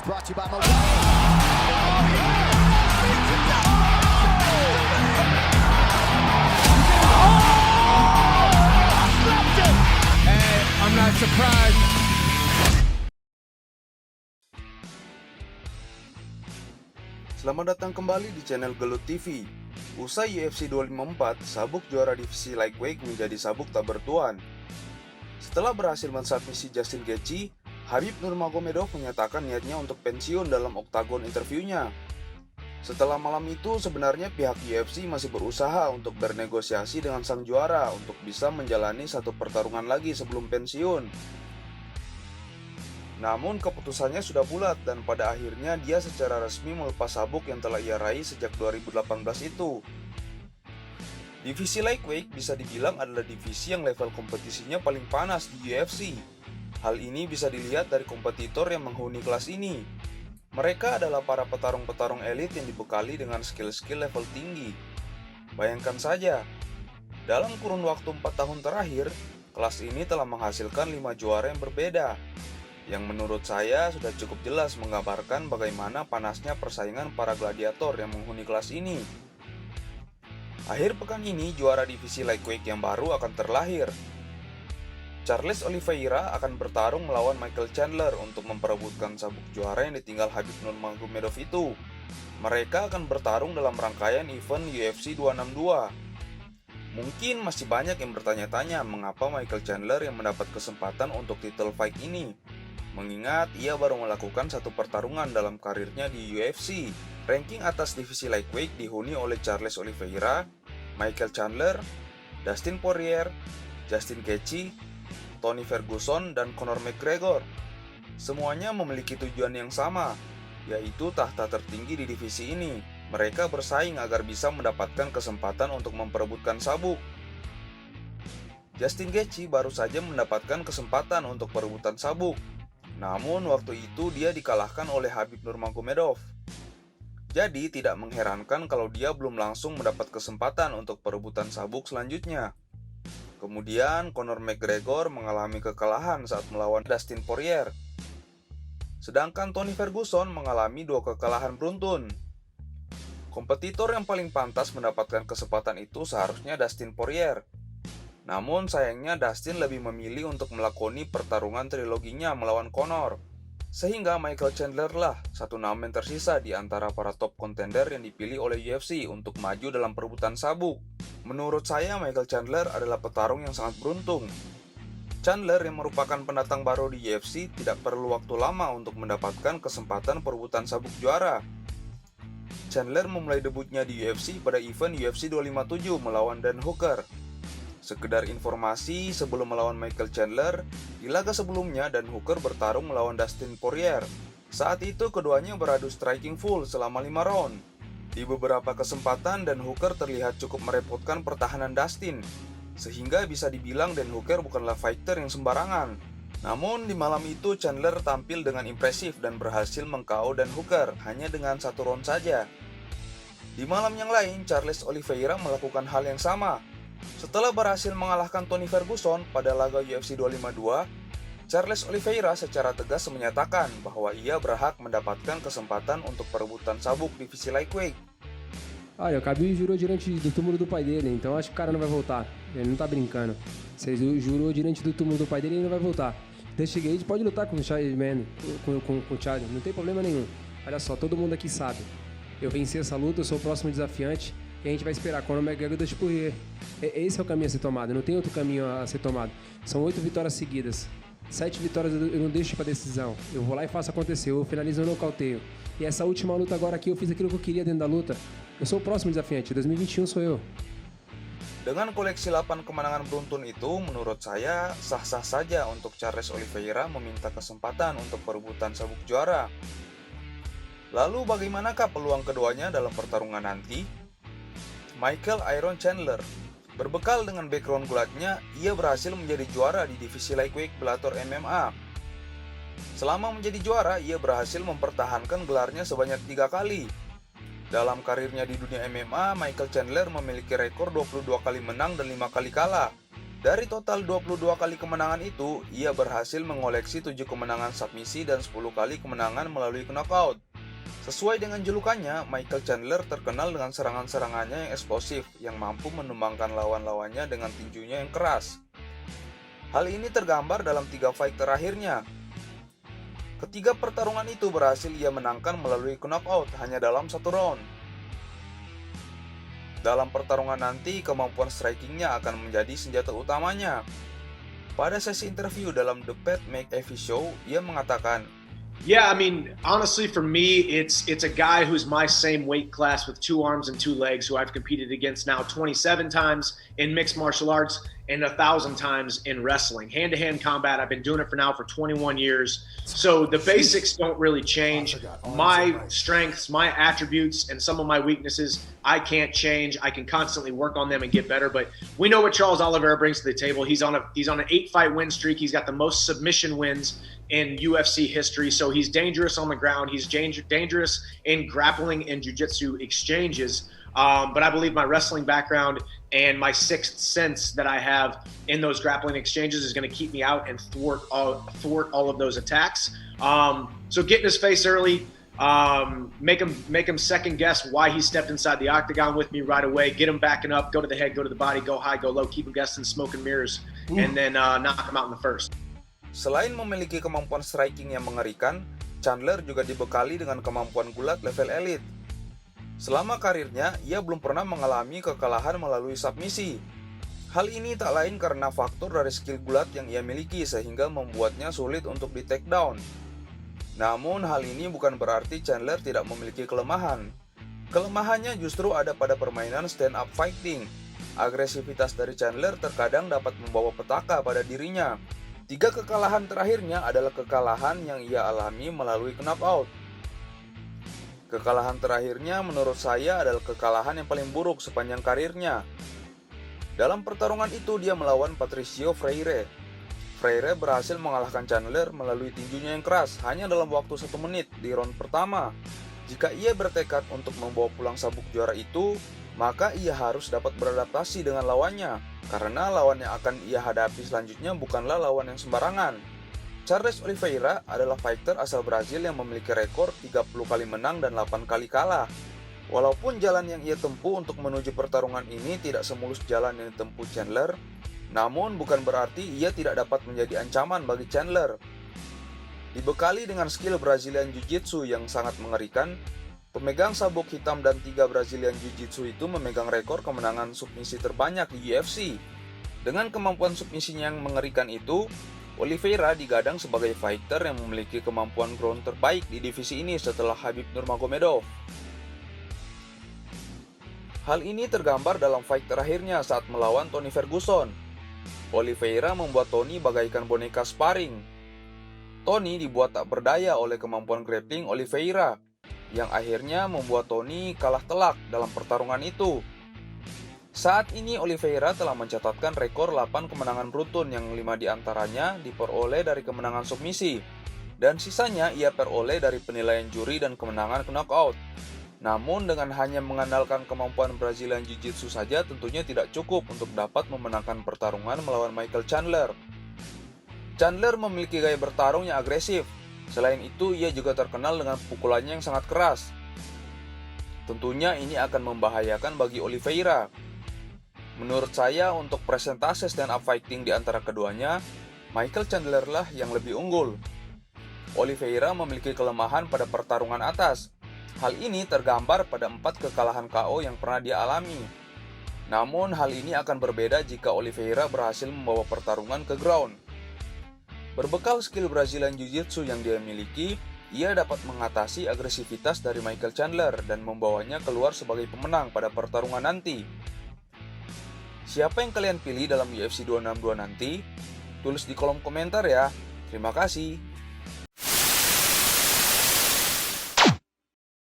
brought to you by Milwaukee. Hey, I'm not surprised. Selamat datang kembali di channel Gelut TV. Usai UFC 254, sabuk juara divisi lightweight menjadi sabuk tak bertuan. Setelah berhasil mensubmisi Justin Gaethje, Khabib Nurmagomedov menyatakan niatnya untuk pensiun dalam oktagon interviewnya. Setelah malam itu, sebenarnya pihak UFC masih berusaha untuk bernegosiasi dengan sang juara untuk bisa menjalani satu pertarungan lagi sebelum pensiun. Namun keputusannya sudah bulat dan pada akhirnya dia secara resmi melepas sabuk yang telah ia raih sejak 2018 itu. Divisi lightweight bisa dibilang adalah divisi yang level kompetisinya paling panas di UFC. Hal ini bisa dilihat dari kompetitor yang menghuni kelas ini. Mereka adalah para petarung-petarung elit yang dibekali dengan skill-skill level tinggi. Bayangkan saja, dalam kurun waktu 4 tahun terakhir, kelas ini telah menghasilkan 5 juara yang berbeda, yang menurut saya sudah cukup jelas menggambarkan bagaimana panasnya persaingan para gladiator yang menghuni kelas ini. Akhir pekan ini, juara divisi lightweight yang baru akan terlahir. Charles Oliveira akan bertarung melawan Michael Chandler untuk memperebutkan sabuk juara yang ditinggal Khabib Nurmagomedov itu. Mereka akan bertarung dalam rangkaian event UFC 262. Mungkin masih banyak yang bertanya-tanya mengapa Michael Chandler yang mendapat kesempatan untuk title fight ini, mengingat ia baru melakukan satu pertarungan dalam karirnya di UFC. Ranking atas divisi lightweight dihuni oleh Charles Oliveira, Michael Chandler, Dustin Poirier, Justin Gaethje, Tony Ferguson, dan Conor McGregor. Semuanya memiliki tujuan yang sama, yaitu tahta tertinggi di divisi ini. Mereka bersaing agar bisa mendapatkan kesempatan untuk memperebutkan sabuk. Justin Gaethje baru saja mendapatkan kesempatan untuk perebutan sabuk. Namun waktu itu dia dikalahkan oleh Khabib Nurmagomedov. Jadi tidak mengherankan kalau dia belum langsung mendapat kesempatan untuk perebutan sabuk selanjutnya. Kemudian Conor McGregor mengalami kekalahan saat melawan Dustin Poirier. Sedangkan Tony Ferguson mengalami 2 kekalahan beruntun. Kompetitor yang paling pantas mendapatkan kesempatan itu seharusnya Dustin Poirier. Namun sayangnya Dustin lebih memilih untuk melakoni pertarungan triloginya melawan Conor. Sehingga Michael Chandler lah satu nama yang tersisa di antara para top contender yang dipilih oleh UFC untuk maju dalam perebutan sabuk. Menurut saya Michael Chandler adalah petarung yang sangat beruntung. Chandler yang merupakan pendatang baru di UFC tidak perlu waktu lama untuk mendapatkan kesempatan perebutan sabuk juara. Chandler memulai debutnya di UFC pada event UFC 257 melawan Dan Hooker. Sekedar informasi, sebelum melawan Michael Chandler, di laga sebelumnya Dan Hooker bertarung melawan Dustin Poirier. Saat itu keduanya beradu striking full selama 5 round. Di beberapa kesempatan Dan Hooker terlihat cukup merepotkan pertahanan Dustin, sehingga bisa dibilang Dan Hooker bukanlah fighter yang sembarangan. Namun di malam itu Chandler tampil dengan impresif dan berhasil meng-KO Dan Hooker hanya dengan 1 round saja. Di malam yang lain, Charles Oliveira melakukan hal yang sama. Setelah berhasil mengalahkan Tony Ferguson pada laga UFC 252, Charles Oliveira secara tegas menyatakan bahwa ia berhak mendapatkan kesempatan untuk perebutan sabuk divisi lightweight. Olha, o Khabib jurou diante do túmulo do pai dele, então acho que o cara não vai voltar. Ele não tá brincando. Você jurou diante do túmulo do pai dele e ele não vai voltar. Dustin Gaethje pode lutar com o Charlie, com o Charlie, não tem problema nenhum. Olha só, todo mundo aqui sabe. Eu venci essa luta, eu sou o próximo desafiante. E a gente vai esperar Conor McGregor e Dustin Poirier. Esse é o caminho a ser tomado, não tem outro caminho a ser tomado. São 8 vitórias seguidas. 7 vitórias eu não deixo pra decisão. Eu vou lá e faço acontecer, eu finalizo no nocauteio. E essa última luta agora aqui, eu fiz aquilo que eu queria dentro da luta. Eu sou o próximo desafiante, 2021 sou eu. Dengan koleksi 8 kemenangan beruntun itu, menurut saya sah-sah saja untuk Charles Oliveira meminta kesempatan untuk perebutan sabuk juara. Lalu bagaimanakah peluang keduanya dalam pertarungan nanti? Michael Iron Chandler. Berbekal dengan background gulatnya, ia berhasil menjadi juara di divisi lightweight Bellator MMA. Selama menjadi juara, ia berhasil mempertahankan gelarnya sebanyak 3 kali. Dalam karirnya di dunia MMA, Michael Chandler memiliki rekor 22 kali menang dan 5 kali kalah. Dari total 22 kali kemenangan itu, ia berhasil mengoleksi 7 kemenangan submisi dan 10 kali kemenangan melalui knockout. Sesuai dengan julukannya, Michael Chandler terkenal dengan serangan-serangannya yang eksplosif yang mampu menumbangkan lawan-lawannya dengan tinjunya yang keras. Hal ini tergambar dalam 3 fight terakhirnya. Ketiga pertarungan itu berhasil ia menangkan melalui knockout hanya dalam 1 round. Dalam pertarungan nanti, kemampuan strikingnya akan menjadi senjata utamanya. Pada sesi interview dalam The Pat McAfee Show, ia mengatakan, Yeah, I mean, honestly, for me, it's a guy who's my same weight class with 2 arms and 2 legs, who I've competed against now 27 times in mixed martial arts and 1,000 times in wrestling. Hand-to-hand combat, I've been doing it for 21 years. So the basics don't really change. My strengths, my attributes, and some of my weaknesses, I can't change. I can constantly work on them and get better. But we know what Charles Oliveira brings to the table. He's on an 8-fight win streak. He's got the most submission wins in UFC history. So he's dangerous on the ground. He's dangerous in grappling and jiu-jitsu exchanges. But I believe my wrestling background and my sixth sense that I have in those grappling exchanges is going to keep me out and thwart all of those attacks. So get in his face early, make him second guess why he stepped inside the octagon with me right away. Get him backing up, go to the head, go to the body, go high, go low, keep him guessing smoke and mirrors, and then knock him out in the first. selain memiliki kemampuan striking yang mengerikan, Chandler juga dibekali dengan kemampuan gulat level elit. Selama karirnya, ia belum pernah mengalami kekalahan melalui submisi. Hal ini tak lain karena faktor dari skill gulat yang ia miliki sehingga membuatnya sulit untuk di take down. Namun hal ini bukan berarti Chandler tidak memiliki kelemahan. Kelemahannya justru ada pada permainan stand up fighting. Agresivitas dari Chandler terkadang dapat membawa petaka pada dirinya. 3 kekalahan terakhirnya adalah kekalahan yang ia alami melalui knockout. Kekalahan terakhirnya menurut saya adalah kekalahan yang paling buruk sepanjang karirnya. Dalam pertarungan itu dia melawan Patricio Freire. Freire berhasil mengalahkan Chandler melalui tinjunya yang keras hanya dalam waktu 1 menit di round pertama. Jika ia bertekad untuk membawa pulang sabuk juara itu, maka ia harus dapat beradaptasi dengan lawannya, karena lawan yang akan ia hadapi selanjutnya bukanlah lawan yang sembarangan. Charles Oliveira adalah fighter asal Brazil yang memiliki rekor 30 kali menang dan 8 kali kalah. Walaupun jalan yang ia tempuh untuk menuju pertarungan ini tidak semulus jalan yang ditempuh Chandler, namun bukan berarti ia tidak dapat menjadi ancaman bagi Chandler. Dibekali dengan skill Brazilian Jiu-Jitsu yang sangat mengerikan, pemegang sabuk hitam dan 3 Brazilian Jiu-Jitsu itu memegang rekor kemenangan submisi terbanyak di UFC. Dengan kemampuan submisinya yang mengerikan itu, Oliveira digadang sebagai fighter yang memiliki kemampuan ground terbaik di divisi ini setelah Khabib Nurmagomedov. Hal ini tergambar dalam fight terakhirnya saat melawan Tony Ferguson. Oliveira membuat Tony bagaikan boneka sparring. Tony dibuat tak berdaya oleh kemampuan grappling Oliveira, yang akhirnya membuat Tony kalah telak dalam pertarungan itu. Saat ini Oliveira telah mencatatkan rekor 8 kemenangan beruntun yang 5 diantaranya diperoleh dari kemenangan submisi, dan sisanya ia peroleh dari penilaian juri dan kemenangan knockout. Namun dengan hanya mengandalkan kemampuan Brazilian Jiu-Jitsu saja tentunya tidak cukup untuk dapat memenangkan pertarungan melawan Michael Chandler. Chandler memiliki gaya bertarung yang agresif. Selain itu, ia juga terkenal dengan pukulannya yang sangat keras. Tentunya ini akan membahayakan bagi Oliveira. Menurut saya, untuk presentase stand up fighting di antara keduanya, Michael Chandler lah yang lebih unggul. Oliveira memiliki kelemahan pada pertarungan atas. Hal ini tergambar pada 4 kekalahan KO yang pernah dia alami. Namun hal ini akan berbeda jika Oliveira berhasil membawa pertarungan ke ground. Berbekal skill Brazilian Jiu-Jitsu yang dia miliki, ia dapat mengatasi agresivitas dari Michael Chandler dan membawanya keluar sebagai pemenang pada pertarungan nanti. Siapa yang kalian pilih dalam UFC 262 nanti? Tulis di kolom komentar ya. Terima kasih.